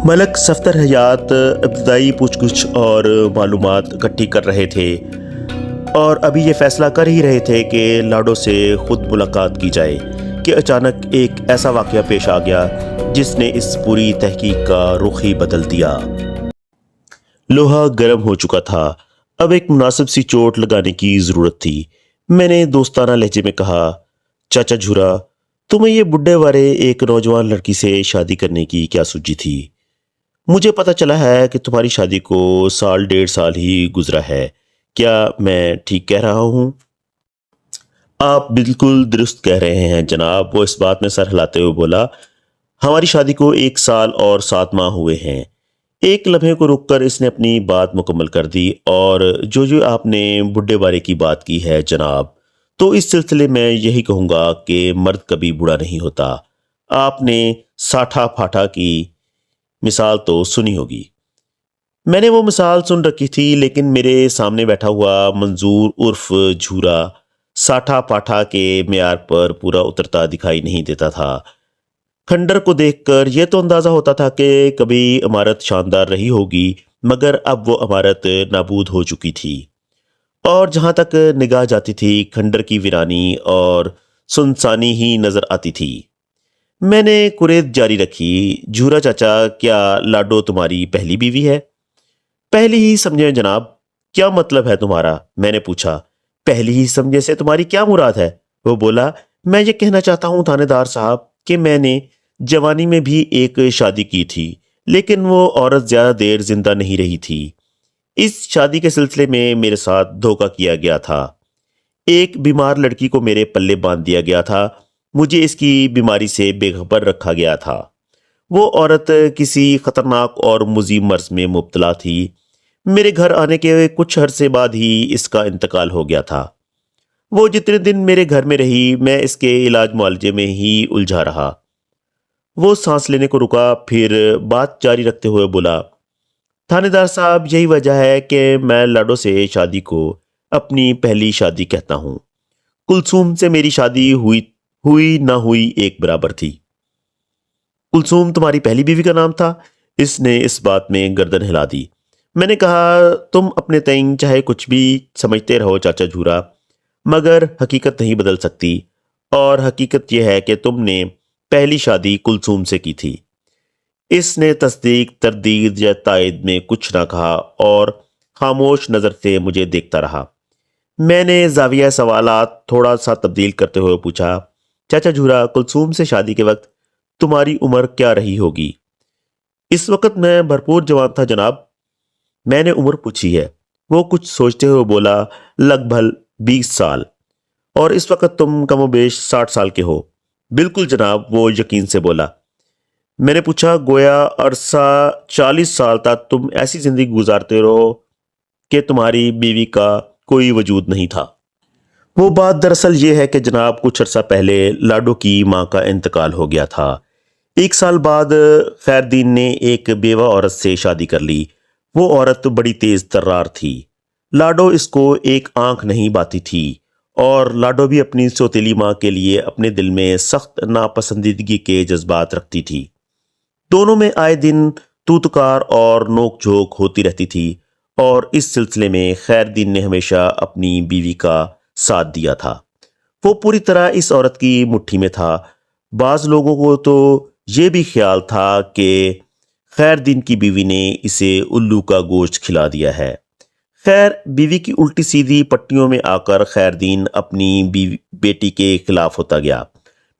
ملک صفدر حیات ابتدائی پوچھ گچھ اور معلومات اکٹھی کر رہے تھے اور ابھی یہ فیصلہ کر ہی رہے تھے کہ لاڈو سے خود ملاقات کی جائے کہ اچانک ایک ایسا واقعہ پیش آ گیا جس نے اس پوری تحقیق کا رخ ہی بدل دیا۔ لوہا گرم ہو چکا تھا، اب ایک مناسب سی چوٹ لگانے کی ضرورت تھی۔ میں نے دوستانہ لہجے میں کہا، چاچا جھورا، تمہیں یہ بڈھے وارے ایک نوجوان لڑکی سے شادی کرنے کی کیا سوچی تھی؟ مجھے پتہ چلا ہے کہ تمہاری شادی کو 1.5 سال ہی گزرا ہے، کیا میں ٹھیک کہہ رہا ہوں؟ آپ بالکل درست کہہ رہے ہیں جناب، وہ اس بات میں سر ہلاتے ہوئے بولا، ہماری شادی کو 1 سال اور 7 ماہ ہوئے ہیں۔ ایک لمحے کو رک کر اس نے اپنی بات مکمل کر دی، اور جو آپ نے بڈھے بارے کی بات کی ہے جناب، تو اس سلسلے میں یہی کہوں گا کہ مرد کبھی بوڑھا نہیں ہوتا۔ آپ نے ساٹھا پھاٹا کی مثال تو سنی ہوگی۔ میں نے وہ مثال سن رکھی تھی، لیکن میرے سامنے بیٹھا ہوا منظور عرف جھورا ساٹھا پاٹھا کے معیار پر پورا اترتا دکھائی نہیں دیتا تھا۔ کھنڈر کو دیکھ کر یہ تو اندازہ ہوتا تھا کہ کبھی عمارت شاندار رہی ہوگی، مگر اب وہ عمارت نابود ہو چکی تھی، اور جہاں تک نگاہ جاتی تھی کھنڈر کی ویرانی اور سنسانی ہی نظر آتی تھی۔ میں نے کرید جاری رکھی، جھورا چاچا، کیا لاڈو تمہاری پہلی بیوی ہے؟ پہلی ہی سمجھے جناب۔ کیا مطلب ہے تمہارا؟ میں نے پوچھا۔ پہلی ہی سمجھے سے تمہاری کیا مراد ہے؟ وہ بولا، میں یہ کہنا چاہتا ہوں تھانے دار صاحب کہ میں نے جوانی میں بھی ایک شادی کی تھی، لیکن وہ عورت زیادہ دیر زندہ نہیں رہی تھی۔ اس شادی کے سلسلے میں میرے ساتھ دھوکہ کیا گیا تھا۔ ایک بیمار لڑکی کو میرے پلے باندھ دیا گیا تھا، مجھے اس کی بیماری سے بے خبر رکھا گیا تھا۔ وہ عورت کسی خطرناک اور مزیم مرض میں مبتلا تھی۔ میرے گھر آنے کے کچھ عرصے بعد ہی اس کا انتقال ہو گیا تھا۔ وہ جتنے دن میرے گھر میں رہی، میں اس کے علاج معالجے میں ہی الجھا رہا۔ وہ سانس لینے کو رکا، پھر بات جاری رکھتے ہوئے بولا، تھانے دار صاحب، یہی وجہ ہے کہ میں لاڈو سے شادی کو اپنی پہلی شادی کہتا ہوں۔ کلثوم سے میری شادی ہوئی نہ ہوئی ایک برابر تھی۔ کلثوم تمہاری پہلی بیوی کا نام تھا؟ اس نے اس بات میں گردن ہلا دی۔ میں نے کہا، تم اپنے تئیں چاہے کچھ بھی سمجھتے رہو چاچا جھورا، مگر حقیقت نہیں بدل سکتی، اور حقیقت یہ ہے کہ تم نے پہلی شادی کلثوم سے کی تھی۔ اس نے تصدیق، تردید یا تائید میں کچھ نہ کہا اور خاموش نظر سے مجھے دیکھتا رہا۔ میں نے زاویہ سوالات تھوڑا سا تبدیل کرتے ہوئے پوچھا، چاچا جھورا، کلثوم سے شادی کے وقت تمہاری عمر کیا رہی ہوگی؟ اس وقت میں بھرپور جوان تھا جناب۔ میں نے عمر پوچھی ہے۔ وہ کچھ سوچتے ہوئے بولا، لگ بھگ 20 سال، اور اس وقت تم کم و بیش 60 سال کے ہو۔ بالکل جناب، وہ یقین سے بولا۔ میں نے پوچھا، گویا عرصہ 40 سال تک تم ایسی زندگی گزارتے رہو کہ تمہاری بیوی کا کوئی وجود نہیں تھا؟ وہ بات دراصل یہ ہے کہ جناب، کچھ عرصہ پہلے لاڈو کی ماں کا انتقال ہو گیا تھا۔ 1 سال بعد خیر دین نے ایک بیوہ عورت سے شادی کر لی۔ وہ عورت بڑی تیز ترار تھی۔ لاڈو اس کو ایک آنکھ نہیں باتی تھی، اور لاڈو بھی اپنی سوتیلی ماں کے لیے اپنے دل میں سخت ناپسندیدگی کے جذبات رکھتی تھی۔ دونوں میں آئے دن تو تکار اور نوک جھوک ہوتی رہتی تھی، اور اس سلسلے میں خیر دین نے ہمیشہ اپنی بیوی کا ساتھ دیا تھا۔ وہ پوری طرح اس عورت کی مٹھی میں تھا۔ بعض لوگوں کو تو یہ بھی خیال تھا کہ خیر دین کی بیوی نے اسے الو کا گوشت کھلا دیا ہے۔ خیر، بیوی کی الٹی سیدھی پٹیوں میں آ کر خیر دین اپنی بیٹی کے خلاف ہوتا گیا۔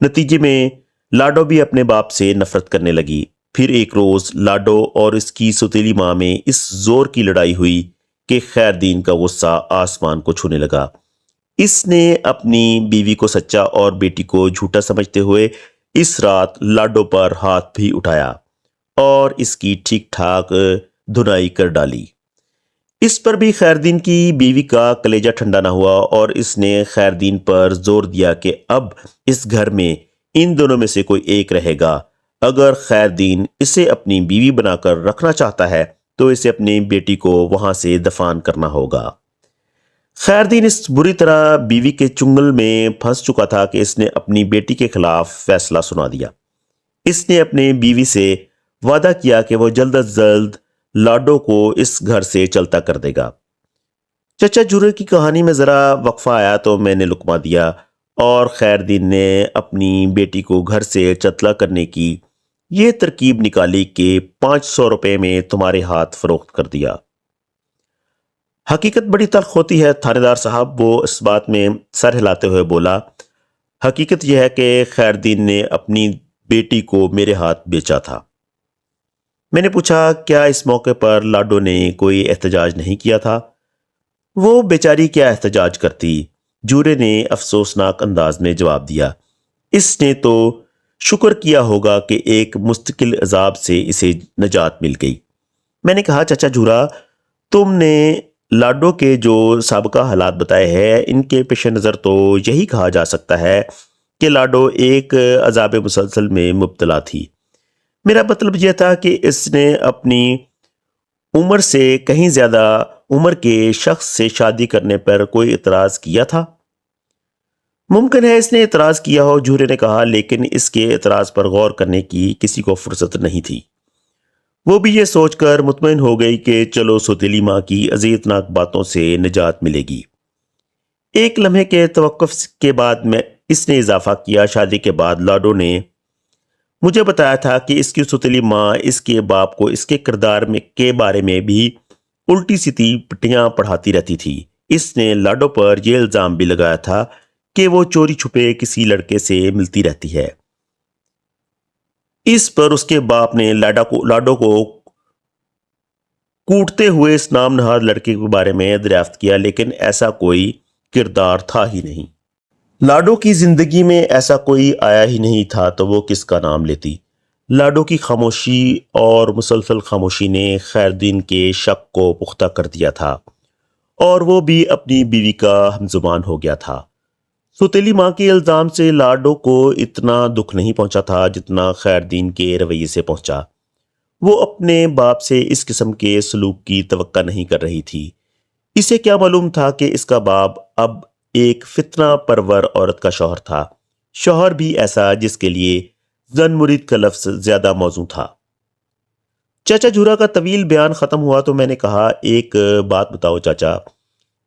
نتیجے میں لاڈو بھی اپنے باپ سے نفرت کرنے لگی۔ پھر ایک روز لاڈو اور اس کی سوتیلی ماں میں اس زور کی لڑائی ہوئی کہ خیر دین کا غصہ آسمان کو چھونے لگا۔ اس نے اپنی بیوی کو سچا اور بیٹی کو جھوٹا سمجھتے ہوئے اس رات لاڈو پر ہاتھ بھی اٹھایا اور اس کی ٹھیک ٹھاک دھنائی کر ڈالی۔ اس پر بھی خیر دین کی بیوی کا کلیجہ ٹھنڈا نہ ہوا، اور اس نے خیر دین پر زور دیا کہ اب اس گھر میں ان دونوں میں سے کوئی ایک رہے گا۔ اگر خیر دین اسے اپنی بیوی بنا کر رکھنا چاہتا ہے تو اسے اپنی بیٹی کو وہاں سے دفن کرنا ہوگا۔ خیر دین اس بری طرح بیوی کے چنگل میں پھنس چکا تھا کہ اس نے اپنی بیٹی کے خلاف فیصلہ سنا دیا۔ اس نے اپنے بیوی سے وعدہ کیا کہ وہ جلد از جلد لاڈو کو اس گھر سے چلتا کر دے گا۔ چچا جورے کی کہانی میں ذرا وقفہ آیا تو میں نے لقمہ دیا اور خیر دین نے اپنی بیٹی کو گھر سے چتلا کرنے کی یہ ترکیب نکالی کہ 500 روپے میں تمہارے ہاتھ فروخت کر دیا۔ حقیقت بڑی تلخ ہوتی ہے تھانے دار صاحب، وہ اس بات میں سر ہلاتے ہوئے بولا۔ حقیقت یہ ہے کہ خیر دین نے اپنی بیٹی کو میرے ہاتھ بیچا تھا۔ میں نے پوچھا کیا اس موقع پر لاڈو نے کوئی احتجاج نہیں کیا تھا؟ وہ بیچاری کیا احتجاج کرتی، جورے نے افسوسناک انداز میں جواب دیا۔ اس نے تو شکر کیا ہوگا کہ ایک مستقل عذاب سے اسے نجات مل گئی۔ میں نے کہا چچا جورا، تم نے لاڈو کے جو سابقہ حالات بتائے ہیں ان کے پیش نظر تو یہی کہا جا سکتا ہے کہ لاڈو ایک عذاب مسلسل میں مبتلا تھی۔ میرا مطلب یہ تھا کہ اس نے اپنی عمر سے کہیں زیادہ عمر کے شخص سے شادی کرنے پر کوئی اعتراض کیا تھا؟ ممکن ہے اس نے اعتراض کیا ہو، جورے نے کہا، لیکن اس کے اعتراض پر غور کرنے کی کسی کو فرصت نہیں تھی۔ وہ بھی یہ سوچ کر مطمئن ہو گئی کہ چلو سوتیلی ماں کی اذیتناک باتوں سے نجات ملے گی۔ ایک لمحے کے توقف کے بعد میں اس نے اضافہ کیا، شادی کے بعد لاڈو نے مجھے بتایا تھا کہ اس کی سوتیلی ماں اس کے باپ کو اس کے کردار کے بارے میں بھی الٹی سیدھی پٹیاں پڑھاتی رہتی تھی۔ اس نے لاڈو پر یہ الزام بھی لگایا تھا کہ وہ چوری چھپے کسی لڑکے سے ملتی رہتی ہے۔ اس پر اس کے باپ نے لاڈو کو کوٹتے ہوئے اس نام نہاد لڑکے کے بارے میں دریافت کیا، لیکن ایسا کوئی کردار تھا ہی نہیں۔ لاڈو کی زندگی میں ایسا کوئی آیا ہی نہیں تھا تو وہ کس کا نام لیتی؟ لاڈو کی خاموشی اور مسلسل خاموشی نے خیر دین کے شک کو پختہ کر دیا تھا اور وہ بھی اپنی بیوی کا ہم زبان ہو گیا تھا۔ سوتیلی ماں کے الزام سے لاڈو کو اتنا دکھ نہیں پہنچا تھا جتنا خیر دین کے رویے سے پہنچا۔ وہ اپنے باپ سے اس قسم کے سلوک کی توقع نہیں کر رہی تھی۔ اسے کیا معلوم تھا کہ اس کا باپ اب ایک فتنہ پرور عورت کا شوہر تھا، شوہر بھی ایسا جس کے لیے زن مرید کا لفظ زیادہ موزوں تھا۔ چاچا جورا کا طویل بیان ختم ہوا تو میں نے کہا ایک بات بتاؤ چاچا،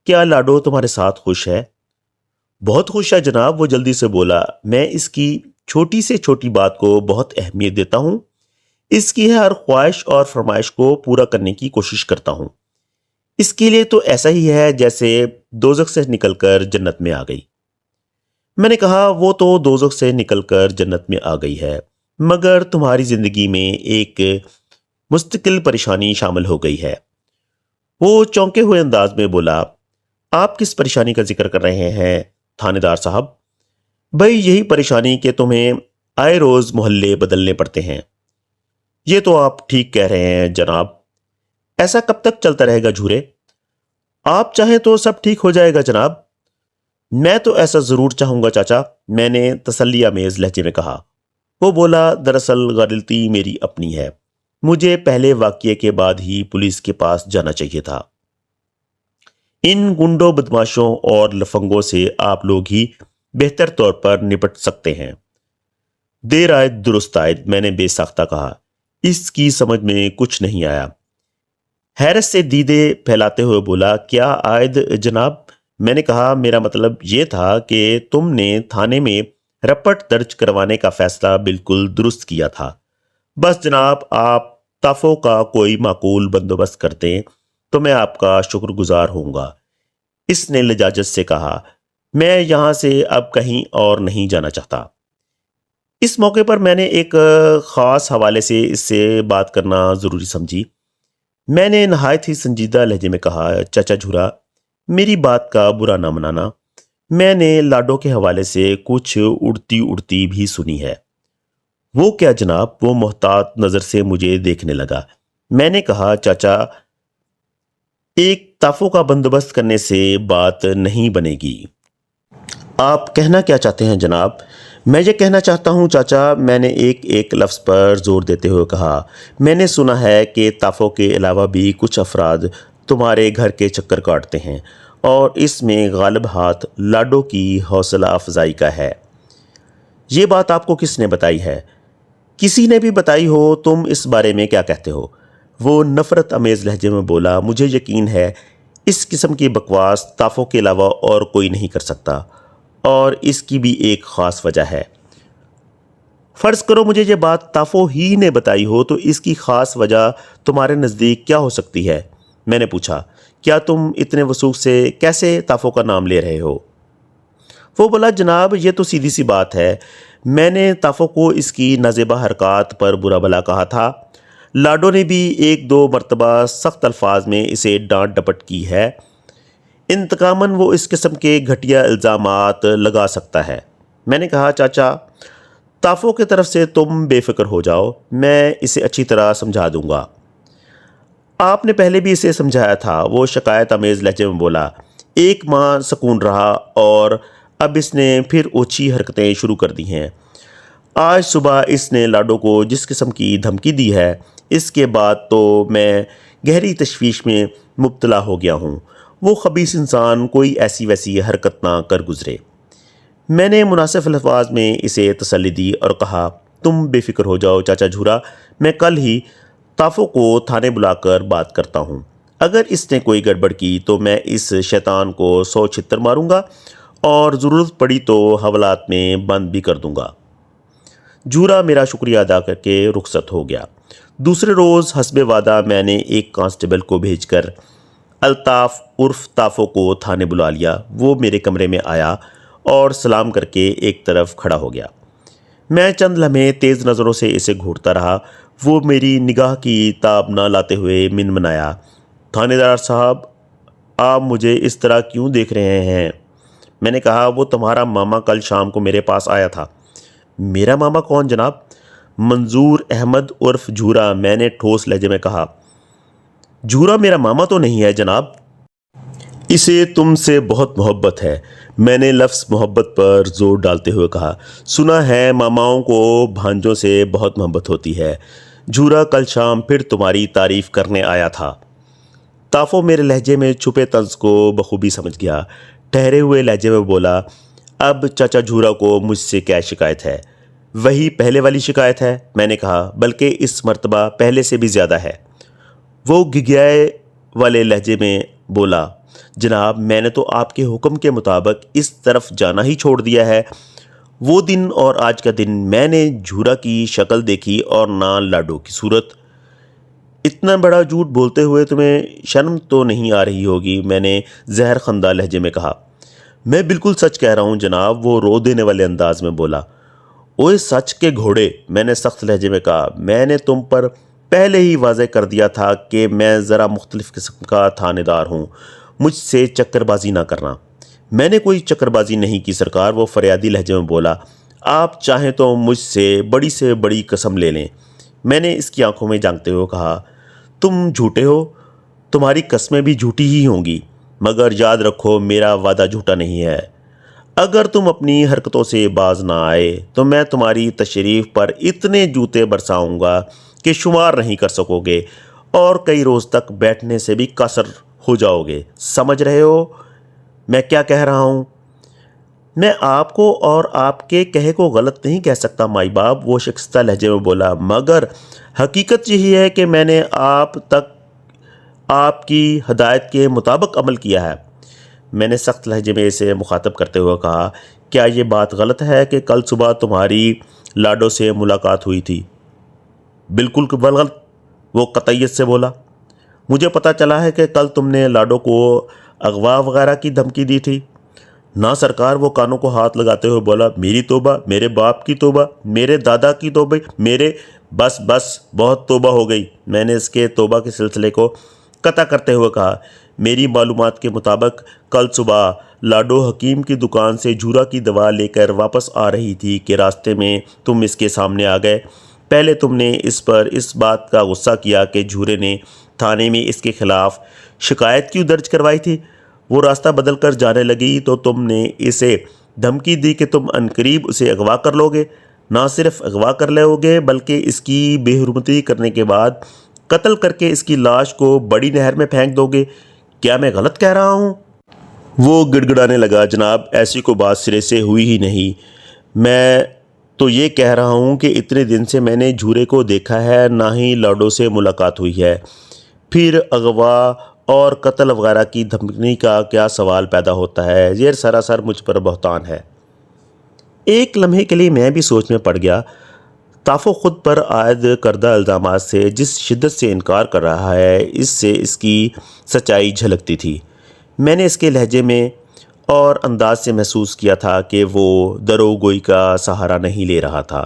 کیا لاڈو تمہارے ساتھ خوش ہے؟ بہت خوش ہے جناب، وہ جلدی سے بولا۔ میں اس کی چھوٹی سے چھوٹی بات کو بہت اہمیت دیتا ہوں، اس کی ہر خواہش اور فرمائش کو پورا کرنے کی کوشش کرتا ہوں۔ اس کے لیے تو ایسا ہی ہے جیسے دوزخ سے نکل کر جنت میں آ گئی۔ میں نے کہا وہ تو دوزخ سے نکل کر جنت میں آ گئی ہے، مگر تمہاری زندگی میں ایک مستقل پریشانی شامل ہو گئی ہے۔ وہ چونکے ہوئے انداز میں بولا، آپ کس پریشانی کا ذکر کر رہے ہیں تھانے دار صاحب؟ بھئی یہی پریشانی کہ تمہیں آئے روز محلے بدلنے پڑتے ہیں۔ یہ تو آپ ٹھیک کہہ رہے ہیں جناب۔ ایسا کب تک چلتا رہے گا جھورے؟ آپ چاہیں تو سب ٹھیک ہو جائے گا جناب۔ میں تو ایسا ضرور چاہوں گا چاچا، میں نے تسلی آمیز لہجے میں کہا۔ وہ بولا، دراصل غلطی میری اپنی ہے، مجھے پہلے واقعے کے بعد ہی پولیس کے پاس جانا چاہیے تھا۔ ان گنڈوں بدماشوں اور لفنگوں سے آپ لوگ ہی بہتر طور پر نپٹ سکتے ہیں۔ دیر آئے درست آئے، میں نے بے ساختہ کہا۔ اس کی سمجھ میں کچھ نہیں آیا۔ حیرت سے دیدے پھیلاتے ہوئے بولا، کیا عائد جناب؟ میں نے کہا میرا مطلب یہ تھا کہ تم نے تھانے میں رپٹ درج کروانے کا فیصلہ بالکل درست کیا تھا۔ بس جناب آپ تافوں کا کوئی معقول بندوبست کر دیں تو میں آپ کا شکر گزار ہوں گا۔ اس نے لجاجت سے کہا، میں یہاں سے اب کہیں اور نہیں جانا چاہتا۔ اس موقع پر میں نے ایک خاص حوالے سے اس سے بات کرنا ضروری سمجھی۔ میں نے نہایت ہی سنجیدہ لہجے میں کہا، چچا جھورا، میری بات کا برا نہ منانا، میں نے لاڈو کے حوالے سے کچھ اڑتی بھی سنی ہے۔ وہ کیا جناب؟ وہ محتاط نظر سے مجھے دیکھنے لگا۔ میں نے کہا، چاچا ایک تافوں کا بندوبست کرنے سے بات نہیں بنے گی۔ آپ کہنا کیا چاہتے ہیں جناب؟ میں یہ کہنا چاہتا ہوں چاچا، میں نے ایک لفظ پر زور دیتے ہوئے کہا، میں نے سنا ہے کہ تافوں کے علاوہ بھی کچھ افراد تمہارے گھر کے چکر کاٹتے ہیں اور اس میں غالب ہاتھ لاڈو کی حوصلہ افزائی کا ہے۔ یہ بات آپ کو کس نے بتائی ہے؟ کسی نے بھی بتائی ہو، تم اس بارے میں کیا کہتے ہو؟ وہ نفرت امیز لہجے میں بولا، مجھے یقین ہے اس قسم کی بکواس تافو کے علاوہ اور کوئی نہیں کر سکتا، اور اس کی بھی ایک خاص وجہ ہے۔ فرض کرو مجھے یہ بات تافو ہی نے بتائی ہو، تو اس کی خاص وجہ تمہارے نزدیک کیا ہو سکتی ہے؟ میں نے پوچھا، کیا تم اتنے وثوق سے کیسے تافو کا نام لے رہے ہو؟ وہ بولا، جناب یہ تو سیدھی سی بات ہے، میں نے تافو کو اس کی نازیبہ حرکات پر برا بھلا کہا تھا۔ لاڈو نے بھی ایک دو مرتبہ سخت الفاظ میں اسے ڈانٹ ڈپٹ کی ہے۔ انتقاماً وہ اس قسم کے گھٹیا الزامات لگا سکتا ہے۔ میں نے کہا، چاچا تافو کی طرف سے تم بے فکر ہو جاؤ، میں اسے اچھی طرح سمجھا دوں گا۔ آپ نے پہلے بھی اسے سمجھایا تھا، وہ شکایت امیز لہجے میں بولا۔ ایک ماہ سکون رہا اور اب اس نے پھر اوچھی حرکتیں شروع کر دی ہیں۔ آج صبح اس نے لاڈو کو جس قسم کی دھمکی دی ہے، اس کے بعد تو میں گہری تشویش میں مبتلا ہو گیا ہوں۔ وہ خبیث انسان کوئی ایسی ویسی حرکت نہ کر گزرے۔ میں نے مناسب الفاظ میں اسے تسلی دی اور کہا، تم بے فکر ہو جاؤ چاچا جھورا، میں کل ہی تافو کو تھانے بلا کر بات کرتا ہوں۔ اگر اس نے کوئی گڑبڑ کی تو میں اس شیطان کو 100 چھتر ماروں گا، اور ضرورت پڑی تو حوالات میں بند بھی کر دوں گا۔ جھورا میرا شکریہ ادا کر کے رخصت ہو گیا۔ دوسرے روز حسب وعدہ میں نے ایک کانسٹیبل کو بھیج کر الطاف عرف تافو کو تھانے بلا لیا۔ وہ میرے کمرے میں آیا اور سلام کر کے ایک طرف کھڑا ہو گیا۔ میں چند لمحے تیز نظروں سے اسے گھورتا رہا۔ وہ میری نگاہ کی تاب نہ لاتے ہوئے منمنایا، تھانے دار صاحب، آپ مجھے اس طرح کیوں دیکھ رہے ہیں؟ میں نے کہا، وہ تمہارا ماما کل شام کو میرے پاس آیا تھا۔ میرا ماما کون جناب؟ منظور احمد عرف جھورا، میں نے ٹھوس لہجے میں کہا۔ جھورا میرا ماما تو نہیں ہے جناب، اسے تم سے بہت محبت ہے۔ میں نے لفظ محبت پر زور ڈالتے ہوئے کہا، سنا ہے ماماؤں کو بھانجوں سے بہت محبت ہوتی ہے۔ جھورا کل شام پھر تمہاری تعریف کرنے آیا تھا۔ تافو میرے لہجے میں چھپے طنز کو بخوبی سمجھ گیا۔ ٹھہرے ہوئے لہجے میں بولا، اب چاچا جھورا کو مجھ سے کیا شکایت ہے؟ وہی پہلے والی شکایت ہے، میں نے کہا، بلکہ اس مرتبہ پہلے سے بھی زیادہ ہے۔ وہ گھگھائے والے لہجے میں بولا، جناب میں نے تو آپ کے حکم کے مطابق اس طرف جانا ہی چھوڑ دیا ہے۔ وہ دن اور آج کا دن میں نے جھورا کی شکل دیکھی اور نہ لاڈو کی صورت۔ اتنا بڑا جھوٹ بولتے ہوئے تمہیں شرم تو نہیں آ رہی ہوگی، میں نے زہر خندہ لہجے میں کہا۔ میں بالکل سچ کہہ رہا ہوں جناب، وہ رو دینے والے انداز میں بولا۔ اوئے سچ کے گھوڑے، میں نے سخت لہجے میں کہا، میں نے تم پر پہلے ہی واضح کر دیا تھا کہ میں ذرا مختلف قسم کا تھانے دار ہوں، مجھ سے چکر بازی نہ کرنا۔ میں نے کوئی چکر بازی نہیں کی سرکار، وہ فریادی لہجے میں بولا۔ آپ چاہیں تو مجھ سے بڑی قسم لے لیں۔ میں نے اس کی آنکھوں میں جھانکتے ہوئے کہا، تم جھوٹے ہو، تمہاری قسمیں بھی جھوٹی ہی ہوں گی، مگر یاد رکھو میرا وعدہ جھوٹا نہیں ہے۔ اگر تم اپنی حرکتوں سے باز نہ آئے تو میں تمہاری تشریف پر اتنے جوتے برساؤں گا کہ شمار نہیں کر سکو گے، اور کئی روز تک بیٹھنے سے بھی قاصر ہو جاؤ گے۔ سمجھ رہے ہو میں کیا کہہ رہا ہوں؟ میں آپ کو اور آپ کے کہے کو غلط نہیں کہہ سکتا مائی باپ، وہ شکستہ لہجے میں بولا، مگر حقیقت یہی ہے کہ میں نے آپ تک آپ کی ہدایت کے مطابق عمل کیا ہے۔ میں نے سخت لہجے میں اسے مخاطب کرتے ہوئے کہا، کیا یہ بات غلط ہے کہ کل صبح تمہاری لاڈو سے ملاقات ہوئی تھی؟ بالکل غلط، وہ قطعیت سے بولا۔ مجھے پتہ چلا ہے کہ کل تم نے لاڈو کو اغوا وغیرہ کی دھمکی دی تھی۔ نہ سرکار، وہ کانوں کو ہاتھ لگاتے ہوئے بولا، میری توبہ، میرے باپ کی توبہ، میرے دادا کی توبہ، بس بہت توبہ ہو گئی۔ میں نے اس کے توبہ کے سلسلے کو قطع کرتے ہوئے کہا، میری معلومات کے مطابق کل صبح لاڈو حکیم کی دکان سے جھورا کی دوا لے کر واپس آ رہی تھی کہ راستے میں تم اس کے سامنے آ گئے۔ پہلے تم نے اس پر اس بات کا غصہ کیا کہ جھورے نے تھانے میں اس کے خلاف شکایت کیوں درج کروائی تھی۔ وہ راستہ بدل کر جانے لگی تو تم نے اسے دھمکی دی کہ تم عنقریب اسے اغوا کر لو گے۔ نہ صرف اغوا کر لو گے بلکہ اس کی بے حرمتی کرنے کے بعد قتل کر کے اس کی لاش کو بڑی نہر میں پھینک دو گے۔ کیا میں غلط کہہ رہا ہوں؟ وہ گڑ گڑانے لگا، جناب ایسی کوئی بات سرے سے ہوئی ہی نہیں۔ میں تو یہ کہہ رہا ہوں کہ اتنے دن سے میں نے جھورے کو دیکھا ہے، نہ ہی لاڈو سے ملاقات ہوئی ہے، پھر اغوا اور قتل وغیرہ کی دھمکی کا کیا سوال پیدا ہوتا ہے؟ یہ سراسر مجھ پر بہتان ہے۔ ایک لمحے کے لیے میں بھی سوچ میں پڑ گیا۔ تافو خود پر عائد کردہ الزامات سے جس شدت سے انکار کر رہا ہے، اس سے اس کی سچائی جھلکتی تھی۔ میں نے اس کے لہجے میں اور انداز سے محسوس کیا تھا کہ وہ دروغگوئی کا سہارا نہیں لے رہا تھا۔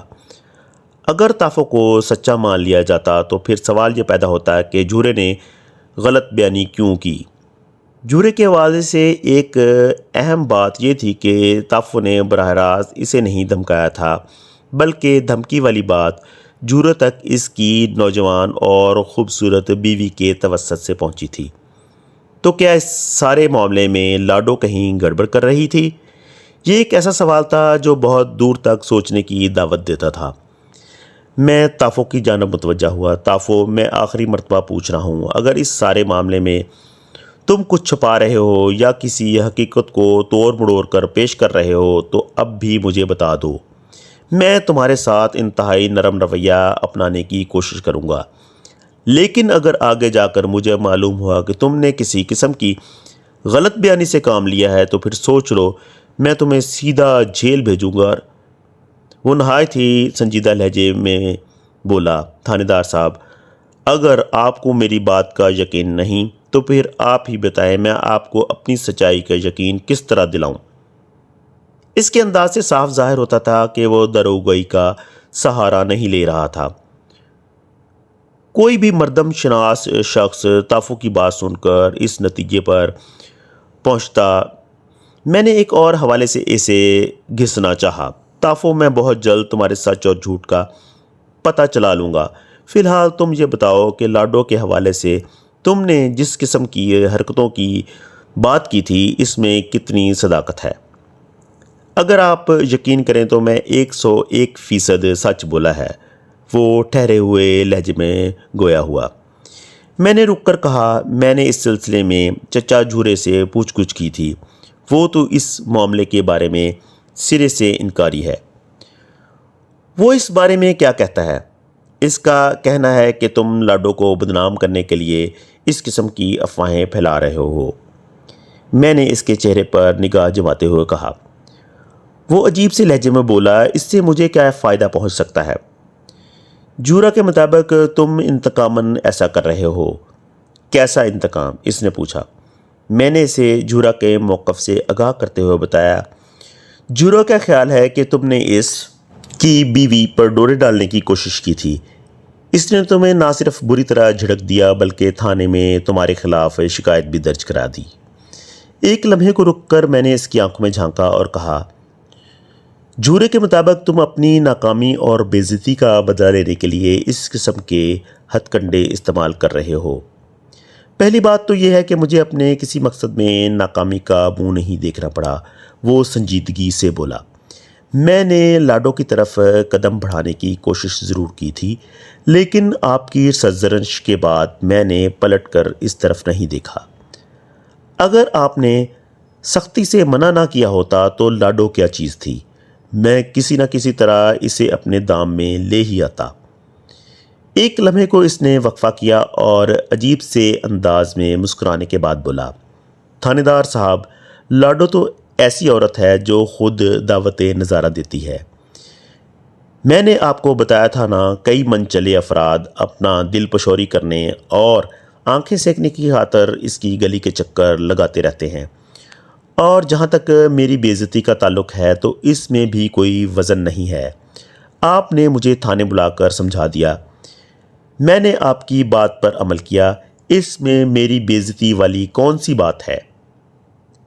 اگر تافو کو سچا مان لیا جاتا تو پھر سوال یہ پیدا ہوتا کہ جھورے نے غلط بیانی کیوں کی۔ جھورے کے حوالے سے ایک اہم بات یہ تھی کہ تافو نے براہ راست اسے نہیں دھمکایا تھا، بلکہ دھمکی والی بات جھورے تک اس کی نوجوان اور خوبصورت بیوی کے توسط سے پہنچی تھی۔ تو کیا اس سارے معاملے میں لاڈو کہیں گڑبڑ کر رہی تھی؟ یہ ایک ایسا سوال تھا جو بہت دور تک سوچنے کی دعوت دیتا تھا۔ میں تافو کی جانب متوجہ ہوا۔ تافو، میں آخری مرتبہ پوچھ رہا ہوں، اگر اس سارے معاملے میں تم کچھ چھپا رہے ہو یا کسی حقیقت کو توڑ مڑوڑ کر پیش کر رہے ہو تو اب بھی مجھے بتا دو۔ میں تمہارے ساتھ انتہائی نرم رویہ اپنانے کی کوشش کروں گا، لیکن اگر آگے جا کر مجھے معلوم ہوا کہ تم نے کسی قسم کی غلط بیانی سے کام لیا ہے تو پھر سوچ لو میں تمہیں سیدھا جیل بھیجوں گا۔ وہ نہایت ہی سنجیدہ لہجے میں بولا، تھانے دار صاحب، اگر آپ کو میری بات کا یقین نہیں تو پھر آپ ہی بتائیں میں آپ کو اپنی سچائی کا یقین کس طرح دلاؤں۔ اس کے انداز سے صاف ظاہر ہوتا تھا کہ وہ دروغگوئی کا سہارا نہیں لے رہا تھا۔ کوئی بھی مردم شناس شخص تافو کی بات سن کر اس نتیجے پر پہنچتا۔ میں نے ایک اور حوالے سے اسے گھسنا چاہا۔ تافو، میں بہت جلد تمہارے سچ اور جھوٹ کا پتہ چلا لوں گا۔ فی الحال تم یہ بتاؤ کہ لاڈو کے حوالے سے تم نے جس قسم کی حرکتوں کی بات کی تھی اس میں کتنی صداقت ہے؟ اگر آپ یقین کریں تو میں 101% سچ بولا ہے، وہ ٹھہرے ہوئے لہجے میں گویا ہوا۔ میں نے رک کر کہا، میں نے اس سلسلے میں چچا جھورے سے پوچھ گچھ کی تھی، وہ تو اس معاملے کے بارے میں سرے سے انکاری ہے۔ وہ اس بارے میں کیا کہتا ہے؟ اس کا کہنا ہے کہ تم لاڈو کو بدنام کرنے کے لیے اس قسم کی افواہیں پھیلا رہے ہو۔ میں نے اس کے چہرے پر نگاہ جماتے ہوئے کہا۔ وہ عجیب سے لہجے میں بولا، اس سے مجھے کیا فائدہ پہنچ سکتا ہے؟ جھورا کے مطابق تم انتقاماً ایسا کر رہے ہو۔ کیسا انتقام؟ اس نے پوچھا۔ میں نے اسے جھورا کے موقف سے آگاہ کرتے ہوئے بتایا۔ جھورا کا خیال ہے کہ تم نے اس کی بیوی پر ڈورے ڈالنے کی کوشش کی تھی۔ اس نے تمہیں نہ صرف بری طرح جھڑک دیا بلکہ تھانے میں تمہارے خلاف شکایت بھی درج کرا دی۔ ایک لمحے کو رک کر میں نے اس کی آنکھوں میں جھانکا اور کہا، جھورے کے مطابق تم اپنی ناکامی اور بے عزتی کا بدلہ لینے کے لیے اس قسم کے ہتھ کنڈے استعمال کر رہے ہو۔ پہلی بات تو یہ ہے کہ مجھے اپنے کسی مقصد میں ناکامی کا منہ نہیں دیکھنا پڑا۔ وہ سنجیدگی سے بولا، میں نے لاڈو کی طرف قدم بڑھانے کی کوشش ضرور کی تھی، لیکن آپ کی سرزنش کے بعد میں نے پلٹ کر اس طرف نہیں دیکھا۔ اگر آپ نے سختی سے منع نہ کیا ہوتا تو لاڈو کیا چیز تھی؟ میں کسی نہ کسی طرح اسے اپنے دام میں لے ہی آتا۔ ایک لمحے کو اس نے وقفہ کیا اور عجیب سے انداز میں مسکرانے کے بعد بولا، تھانے دار صاحب، لاڈو تو ایسی عورت ہے جو خود دعوت نظارہ دیتی ہے۔ میں نے آپ کو بتایا تھا نا، کئی من چلے افراد اپنا دل پشوری کرنے اور آنکھیں سینکنے کی خاطر اس کی گلی کے چکر لگاتے رہتے ہیں، اور جہاں تک میری بے عزتی کا تعلق ہے تو اس میں بھی کوئی وزن نہیں ہے۔ آپ نے مجھے تھانے بلا کر سمجھا دیا، میں نے آپ کی بات پر عمل کیا، اس میں میری بے عزتی والی کون سی بات ہے؟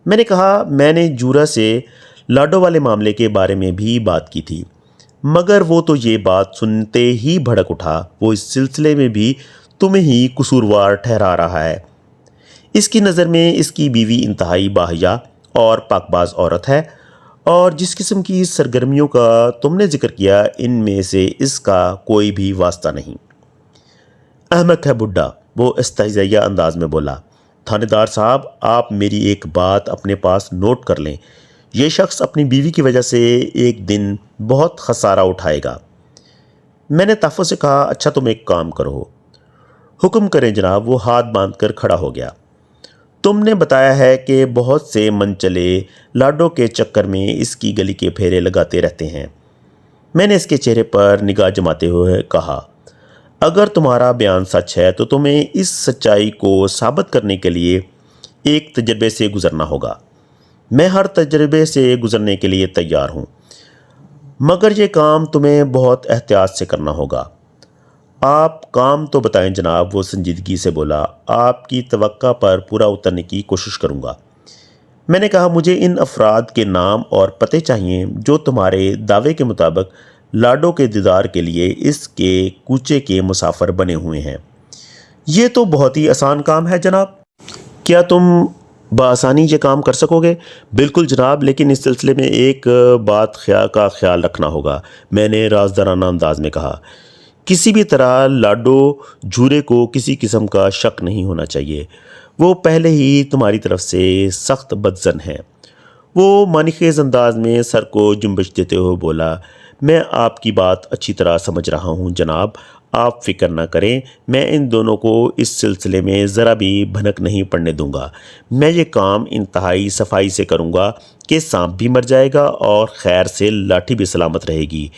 میں نے کہا، میں نے جھورا سے لاڈو والے معاملے کے بارے میں بھی بات کی تھی، مگر وہ تو یہ بات سنتے ہی بھڑک اٹھا۔ وہ اس سلسلے میں بھی تمہیں ہی قصوروار ٹھہرا رہا ہے۔ اس کی نظر میں اس کی بیوی انتہائی باحیا اور پاک باز عورت ہے، اور جس قسم کی سرگرمیوں کا تم نے ذکر کیا ان میں سے اس کا کوئی بھی واسطہ نہیں۔ احمق ہے بڈھا، وہ استہزائیہ انداز میں بولا۔ تھانے دار صاحب، آپ میری ایک بات اپنے پاس نوٹ کر لیں، یہ شخص اپنی بیوی کی وجہ سے ایک دن بہت خسارہ اٹھائے گا۔ میں نے تافو سے کہا اچھا تم ایک کام کرو۔ حکم کریں جناب۔ وہ ہاتھ باندھ کر کھڑا ہو گیا۔ تم نے بتایا ہے کہ بہت سے منچلے لاڈو کے چکر میں اس کی گلی کے پھیرے لگاتے رہتے ہیں۔ میں نے اس کے چہرے پر نگاہ جماتے ہوئے کہا اگر تمہارا بیان سچ ہے تو تمہیں اس سچائی کو ثابت کرنے کے لیے ایک تجربے سے گزرنا ہوگا۔ میں ہر تجربے سے گزرنے کے لیے تیار ہوں، مگر یہ کام تمہیں بہت احتیاط سے کرنا ہوگا۔ آپ کام تو بتائیں جناب، وہ سنجیدگی سے بولا۔ آپ کی توقع پر پورا اترنے کی کوشش کروں گا۔ میں نے کہا مجھے ان افراد کے نام اور پتے چاہیے جو تمہارے دعوے کے مطابق لاڈو کے دیدار کے لیے اس کے کوچے کے مسافر بنے ہوئے ہیں۔ یہ تو بہت ہی آسان کام ہے جناب۔ کیا تم بآسانی یہ کام کر سکو گے؟ بالکل جناب، لیکن اس سلسلے میں ایک بات کا خیال رکھنا ہوگا، میں نے رازدارانہ انداز میں کہا۔ کسی بھی طرح لاڈو جھورے کو کسی قسم کا شک نہیں ہونا چاہیے۔ وہ پہلے ہی تمہاری طرف سے سخت بدظن ہے۔ وہ معنی خیز انداز میں سر کو جنبش دیتے ہوئے بولا میں آپ کی بات اچھی طرح سمجھ رہا ہوں جناب، آپ فکر نہ کریں، میں ان دونوں کو اس سلسلے میں ذرا بھی بھنک نہیں پڑنے دوں گا۔ میں یہ کام انتہائی صفائی سے کروں گا کہ سانپ بھی مر جائے گا اور خیر سے لاٹھی بھی سلامت رہے گی۔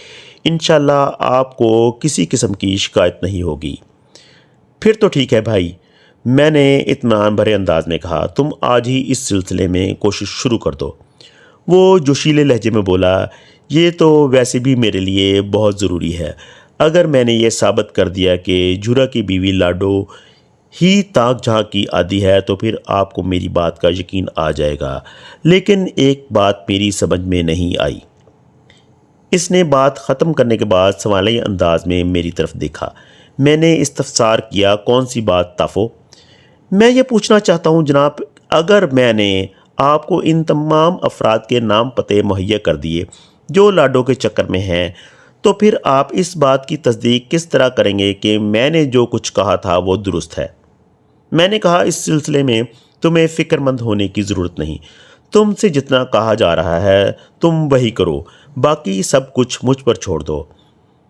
انشاءاللہ آپ کو کسی قسم کی شکایت نہیں ہوگی۔ پھر تو ٹھیک ہے بھائی، میں نے اطمینان بھرے انداز میں کہا، تم آج ہی اس سلسلے میں کوشش شروع کر دو۔ وہ جوشیلے لہجے میں بولا یہ تو ویسے بھی میرے لیے بہت ضروری ہے۔ اگر میں نے یہ ثابت کر دیا کہ جھورا کی بیوی لاڈو ہی تاک جھانک کی عادی ہے تو پھر آپ کو میری بات کا یقین آ جائے گا۔ لیکن ایک بات میری سمجھ میں نہیں آئی۔ اس نے بات ختم کرنے کے بعد سوالیہ انداز میں میری طرف دیکھا۔ میں نے استفسار کیا کون سی بات تافو؟ میں یہ پوچھنا چاہتا ہوں جناب، اگر میں نے آپ کو ان تمام افراد کے نام پتے مہیا کر دیے جو لاڈو کے چکر میں ہیں تو پھر آپ اس بات کی تصدیق کس طرح کریں گے کہ میں نے جو کچھ کہا تھا وہ درست ہے؟ میں نے کہا اس سلسلے میں تمہیں فکر مند ہونے کی ضرورت نہیں۔ تم سے جتنا کہا جا رہا ہے تم وہی کرو، باقی سب کچھ مجھ پر چھوڑ دو۔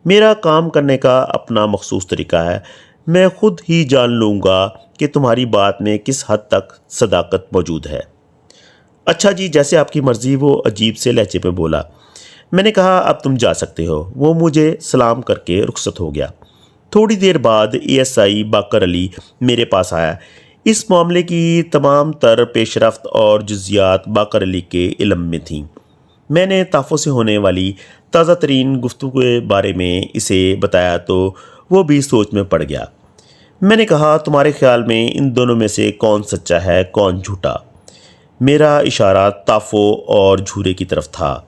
میرا کام کرنے کا اپنا مخصوص طریقہ ہے، میں خود ہی جان لوں گا کہ تمہاری بات میں کس حد تک صداقت موجود ہے۔ اچھا جی، جیسے آپ کی مرضی، وہ عجیب سے لہجے پہ بولا۔ میں نے کہا اب تم جا سکتے ہو۔ وہ مجھے سلام کر کے رخصت ہو گیا۔ تھوڑی دیر بعد اے ایس آئی باقر علی میرے پاس آیا۔ اس معاملے کی تمام تر پیش رفت اور جزیات باقر علی کے علم میں تھیں۔ میں نے تافو سے ہونے والی تازہ ترین گفتگو کے بارے میں اسے بتایا تو وہ بھی سوچ میں پڑ گیا۔ میں نے کہا تمہارے خیال میں ان دونوں میں سے کون سچا ہے کون جھوٹا؟ میرا اشارہ تافو اور جھورے کی طرف تھا۔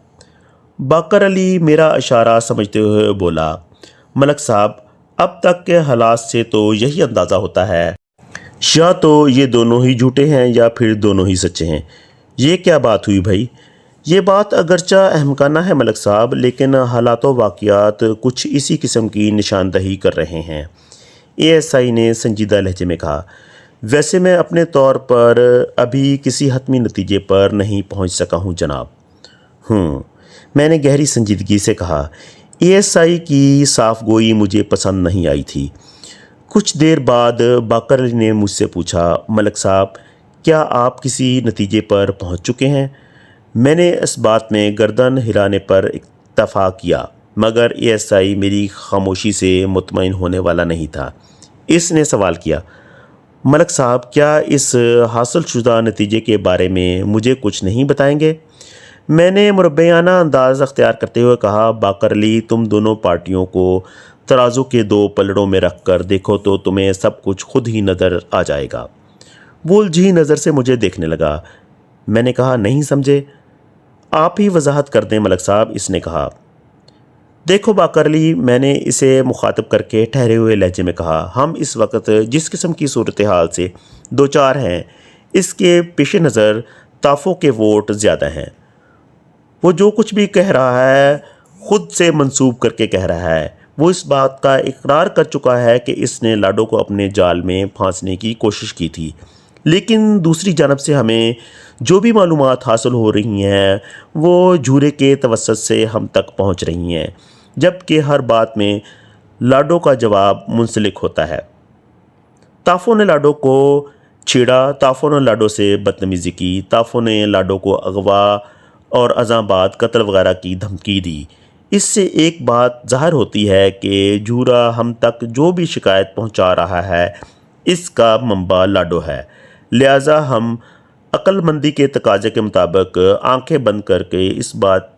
باقر علی میرا اشارہ سمجھتے ہوئے بولا ملک صاحب، اب تک کے حالات سے تو یہی اندازہ ہوتا ہے یا تو یہ دونوں ہی جھوٹے ہیں یا پھر دونوں ہی سچے ہیں۔ یہ کیا بات ہوئی بھائی؟ یہ بات اگرچہ احمقانہ ہے ملک صاحب، لیکن حالات و واقعات کچھ اسی قسم کی نشاندہی کر رہے ہیں، اے ایس آئی نے سنجیدہ لہجے میں کہا۔ ویسے میں اپنے طور پر ابھی کسی حتمی نتیجے پر نہیں پہنچ سکا ہوں جناب۔ میں نے گہری سنجیدگی سے کہا۔ اے ایس آئی کی صاف گوئی مجھے پسند نہیں آئی تھی۔ کچھ دیر بعد باقر علی نے مجھ سے پوچھا ملک صاحب، کیا آپ کسی نتیجے پر پہنچ چکے ہیں؟ میں نے اس بات میں گردن ہلانے پر اکتفا کیا، مگر اے ایس آئی میری خاموشی سے مطمئن ہونے والا نہیں تھا۔ اس نے سوال کیا ملک صاحب، کیا اس حاصل شدہ نتیجے کے بارے میں مجھے کچھ نہیں بتائیں گے؟ میں نے مربیانہ انداز اختیار کرتے ہوئے کہا باقر علی، تم دونوں پارٹیوں کو ترازو کے دو پلڑوں میں رکھ کر دیکھو تو تمہیں سب کچھ خود ہی نظر آ جائے گا۔ وہ الجھی نظر سے مجھے دیکھنے لگا۔ میں نے کہا نہیں سمجھے۔ آپ ہی وضاحت کر دیں ملک صاحب، اس نے کہا۔ دیکھو باقر علی، میں نے اسے مخاطب کر کے ٹھہرے ہوئے لہجے میں کہا، ہم اس وقت جس قسم کی صورتحال سے دوچار ہیں اس کے پیش نظر تافو کے ووٹ زیادہ ہیں۔ وہ جو کچھ بھی کہہ رہا ہے خود سے منسوب کر کے کہہ رہا ہے۔ وہ اس بات کا اقرار کر چکا ہے کہ اس نے لاڈو کو اپنے جال میں پھانسنے کی کوشش کی تھی، لیکن دوسری جانب سے ہمیں جو بھی معلومات حاصل ہو رہی ہیں وہ جھورے کے توسط سے ہم تک پہنچ رہی ہیں، جبکہ ہر بات میں لاڈو کا جواب منسلک ہوتا ہے۔ تافو نے لاڈو کو چھیڑا، تافو نے لاڈو سے بدتمیزی کی، تافو نے لاڈو کو اغوا اور ازاں بعد قتل وغیرہ کی دھمکی دی۔ اس سے ایک بات ظاہر ہوتی ہے کہ جھورا ہم تک جو بھی شکایت پہنچا رہا ہے اس کا منبع لاڈو ہے، لہٰذا ہم عقل مندی کے تقاضے کے مطابق آنکھیں بند کر کے اس بات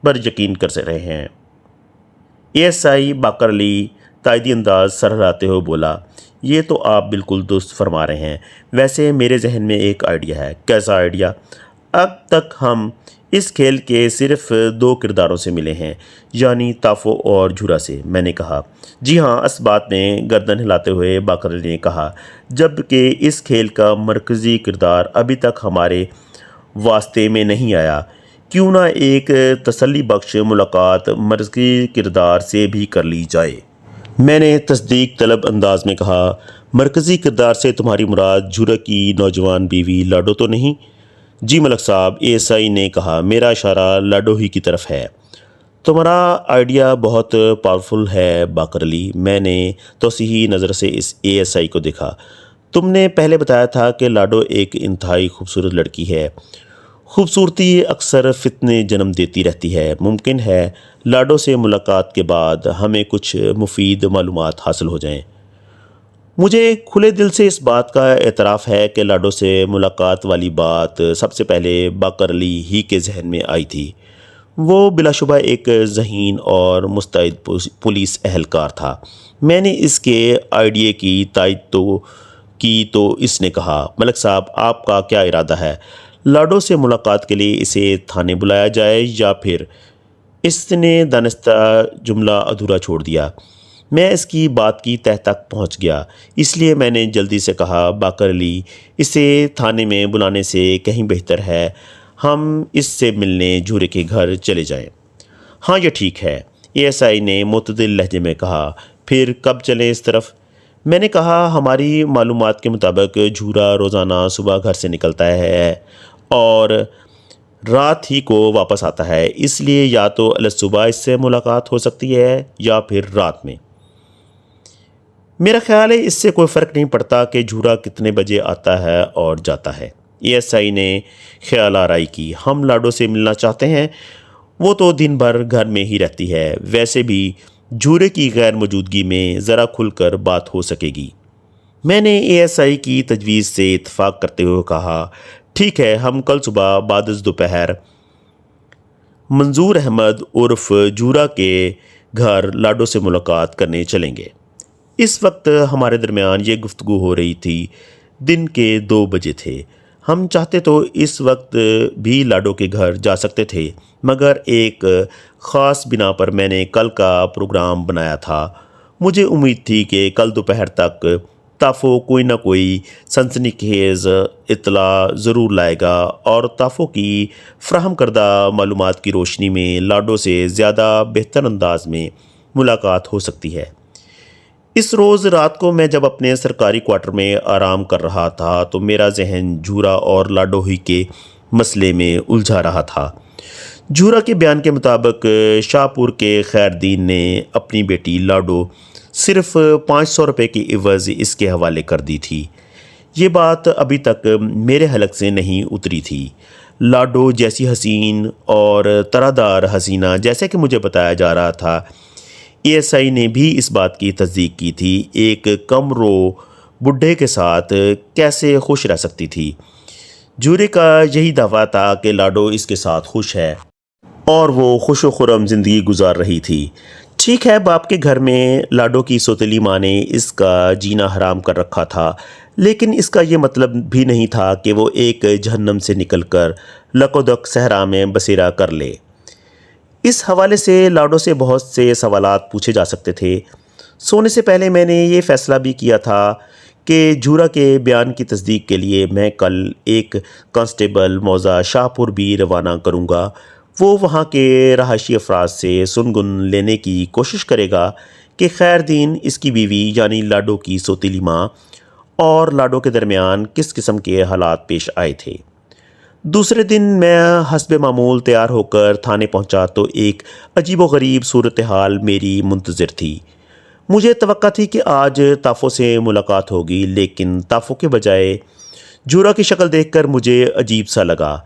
پر یقین کر رہے ہیں۔ اے ایس آئی باقر علی تائیدی انداز سر ہلاتے ہوئے بولا، یہ تو آپ بالکل درست فرما رہے ہیں، ویسے میرے ذہن میں ایک آئیڈیا ہے۔ کیسا آئیڈیا؟ اب تک ہم اس کھیل کے صرف 2 کرداروں سے ملے ہیں، یعنی تافو اور جھورا سے۔ میں نے کہا، جی ہاں، اس بات میں گردن ہلاتے ہوئے باقر علی نے کہا، جبکہ اس کھیل کا مرکزی کردار ابھی تک ہمارے واسطے میں نہیں آیا، کیوں نہ ایک تسلی بخش ملاقات مرکزی کردار سے بھی کر لی جائے؟ میں نے تصدیق طلب انداز میں کہا، مرکزی کردار سے تمہاری مراد جھورا کی نوجوان بیوی لاڈو تو نہیں؟ جی ملک صاحب، اے ایس آئی نے کہا، میرا اشارہ لاڈو ہی کی طرف ہے۔ تمہارا آئیڈیا بہت پاورفل ہے باقر علی۔ میں نے توسیعی نظر سے اس اے ایس آئی کو دیکھا۔ تم نے پہلے بتایا تھا کہ لاڈو ایک انتہائی خوبصورت لڑکی ہے۔ خوبصورتی اکثر فتنے جنم دیتی رہتی ہے۔ ممکن ہے لاڈو سے ملاقات کے بعد ہمیں کچھ مفید معلومات حاصل ہو جائیں۔ مجھے کھلے دل سے اس بات کا اعتراف ہے کہ لاڈو سے ملاقات والی بات سب سے پہلے باقر علی ہی کے ذہن میں آئی تھی۔ وہ بلا شبہ ایک ذہین اور مستعد پولیس اہلکار تھا۔ میں نے اس کے آئیڈیا کی تائید تو اس نے کہا، ملک صاحب، آپ کا کیا ارادہ ہے؟ لاڈو سے ملاقات کے لیے اسے تھانے بلایا جائے یا پھر؟ اس نے دانستہ جملہ ادھورا چھوڑ دیا۔ میں اس کی بات کی تہہ تک پہنچ گیا، اس لیے میں نے جلدی سے کہا، باقر علی، اسے تھانے میں بلانے سے کہیں بہتر ہے ہم اس سے ملنے جھورے کے گھر چلے جائیں۔ ہاں، یہ ٹھیک ہے، اے ایس آئی نے معتدل لہجے میں کہا۔ پھر کب چلیں اس طرف؟ میں نے کہا، ہماری معلومات کے مطابق جھورا روزانہ صبح گھر سے نکلتا ہے اور رات ہی کو واپس آتا ہے، اس لیے یا تو صبح اس سے ملاقات ہو سکتی ہے یا پھر رات میں۔ میرا خیال ہے اس سے کوئی فرق نہیں پڑتا کہ جھورا کتنے بجے آتا ہے اور جاتا ہے۔ اے ایس آئی نے خیال آرائی کی، ہم لاڈو سے ملنا چاہتے ہیں، وہ تو دن بھر گھر میں ہی رہتی ہے، ویسے بھی جھورے کی غیر موجودگی میں ذرا کھل کر بات ہو سکے گی۔ میں نے اے ایس آئی کی تجویز سے اتفاق کرتے ہوئے کہا، ٹھیک ہے، ہم کل صبح بعد از دوپہر منظور احمد عرف جھورا کے گھر لاڈو سے ملاقات کرنے چلیں گے۔ اس وقت ہمارے درمیان یہ گفتگو ہو رہی تھی، دن کے 2 بجے تھے۔ ہم چاہتے تو اس وقت بھی لاڈو کے گھر جا سکتے تھے، مگر ایک خاص بنا پر میں نے کل کا پروگرام بنایا تھا۔ مجھے امید تھی کہ کل دوپہر تک تافو کوئی نہ کوئی سنسنی خیز اطلاع ضرور لائے گا اور تافو کی فراہم کردہ معلومات کی روشنی میں لاڈو سے زیادہ بہتر انداز میں ملاقات ہو سکتی ہے۔ اس روز رات کو میں جب اپنے سرکاری کوارٹر میں آرام کر رہا تھا تو میرا ذہن جھورا اور لاڈو ہی کے مسئلے میں الجھا رہا تھا۔ جھورا کے بیان کے مطابق شاہ پور کے خیر دین نے اپنی بیٹی لاڈو صرف 500 روپے کی عوض اس کے حوالے کر دی تھی۔ یہ بات ابھی تک میرے حلق سے نہیں اتری تھی۔ لاڈو جیسی حسین اور ترادار حسینہ جیسے کہ مجھے بتایا جا رہا تھا، اے ایس آئی نے بھی اس بات کی تصدیق کی تھی، ایک کم رو بڈھے کے ساتھ کیسے خوش رہ سکتی تھی؟ جھورے کا یہی دعویٰ تھا کہ لاڈو اس کے ساتھ خوش ہے اور وہ خوش و خرم زندگی گزار رہی تھی۔ ٹھیک ہے، باپ کے گھر میں لاڈو کی سوتیلی ماں نے اس کا جینا حرام کر رکھا تھا، لیکن اس کا یہ مطلب بھی نہیں تھا کہ وہ ایک جہنم سے نکل کر لقودق صحرا میں بسیرا کر لے۔ اس حوالے سے لاڈو سے بہت سے سوالات پوچھے جا سکتے تھے۔ سونے سے پہلے میں نے یہ فیصلہ بھی کیا تھا کہ جھورا کے بیان کی تصدیق کے لیے میں کل ایک کانسٹیبل موضع شاہ پور بھی روانہ کروں گا۔ وہ وہاں کے رہائشی افراد سے سنگن لینے کی کوشش کرے گا کہ خیر دین اس کی بیوی یعنی لاڈو کی سوتیلی ماں اور لاڈو کے درمیان کس قسم کے حالات پیش آئے تھے۔ دوسرے دن میں حسب معمول تیار ہو کر تھانے پہنچا تو ایک عجیب و غریب صورتحال میری منتظر تھی۔ مجھے توقع تھی کہ آج تافو سے ملاقات ہوگی، لیکن تافو کے بجائے جھورا کی شکل دیکھ کر مجھے عجیب سا لگا۔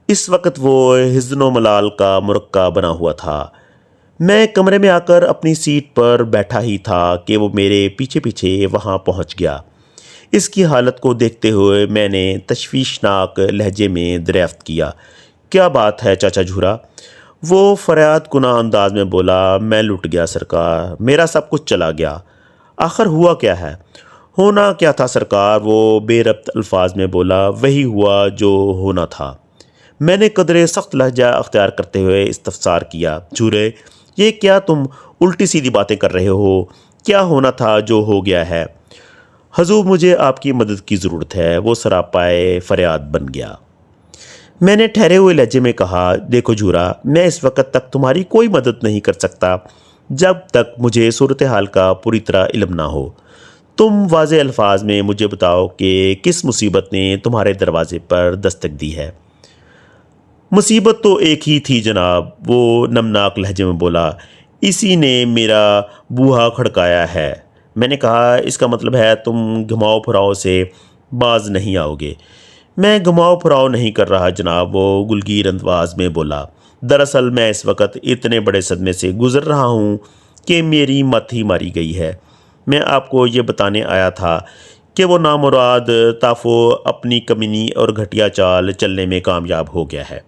اس وقت وہ حزن و ملال کا مرقع بنا ہوا تھا۔ میں کمرے میں آ کر اپنی سیٹ پر بیٹھا ہی تھا کہ وہ میرے پیچھے پیچھے وہاں پہنچ گیا۔ اس کی حالت کو دیکھتے ہوئے میں نے تشویشناک لہجے میں دریافت کیا، کیا بات ہے چاچا جھورا؟ وہ فریاد کناں انداز میں بولا، میں لٹ گیا سرکار، میرا سب کچھ چلا گیا۔ آخر ہوا کیا ہے؟ ہونا کیا تھا سرکار؟ وہ بے ربط الفاظ میں بولا، وہی ہوا جو ہونا تھا۔ میں نے قدرے سخت لہجہ اختیار کرتے ہوئے استفسار کیا، جھورے یہ کیا تم الٹی سیدھی باتیں کر رہے ہو؟ کیا ہونا تھا جو ہو گیا ہے؟ حضور مجھے آپ کی مدد کی ضرورت ہے، وہ سراپائے فریاد بن گیا۔ میں نے ٹھہرے ہوئے لہجے میں کہا، دیکھو جھورا، میں اس وقت تک تمہاری کوئی مدد نہیں کر سکتا جب تک مجھے صورتحال کا پوری طرح علم نہ ہو۔ تم واضح الفاظ میں مجھے بتاؤ کہ کس مصیبت نے تمہارے دروازے پر دستک دی ہے۔ مصیبت تو ایک ہی تھی جناب، وہ نمناک لہجے میں بولا، اسی نے میرا بوہا کھڑکایا ہے۔ میں نے کہا، اس کا مطلب ہے تم گھماؤ پھراؤ سے باز نہیں آؤ گے۔ میں گھماؤ پھراؤ نہیں کر رہا جناب، وہ گلگیر انداز میں بولا، دراصل میں اس وقت اتنے بڑے صدمے سے گزر رہا ہوں کہ میری مت ہی ماری گئی ہے۔ میں آپ کو یہ بتانے آیا تھا کہ وہ نامراد تافو اپنی کمینی اور گھٹیا چال چلنے میں کامیاب ہو گیا ہے۔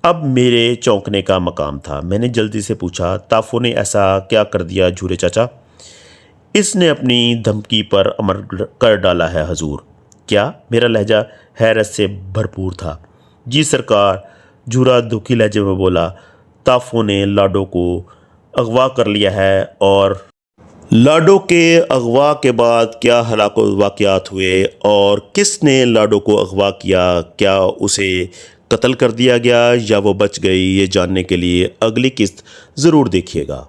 اب میرے چونکنے کا مقام تھا۔ میں نے جلدی سے پوچھا، تافو نے ایسا کیا کر دیا جھورے چاچا؟ اس نے اپنی دھمکی پر عمل کر ڈالا ہے حضور۔ کیا؟ میرا لہجہ حیرت سے بھرپور تھا۔ جی سرکار، جھورا دکھی لہجے میں بولا، تافو نے لاڈو کو اغوا کر لیا ہے۔ اور لاڈو کے اغوا کے بعد کیا ہلاک واقعات ہوئے اور کس نے لاڈو کو اغوا کیا؟ کیا اسے قتل کر دیا گیا یا وہ بچ گئی؟ یہ جاننے کے لیے اگلی قسط ضرور دیکھیے گا۔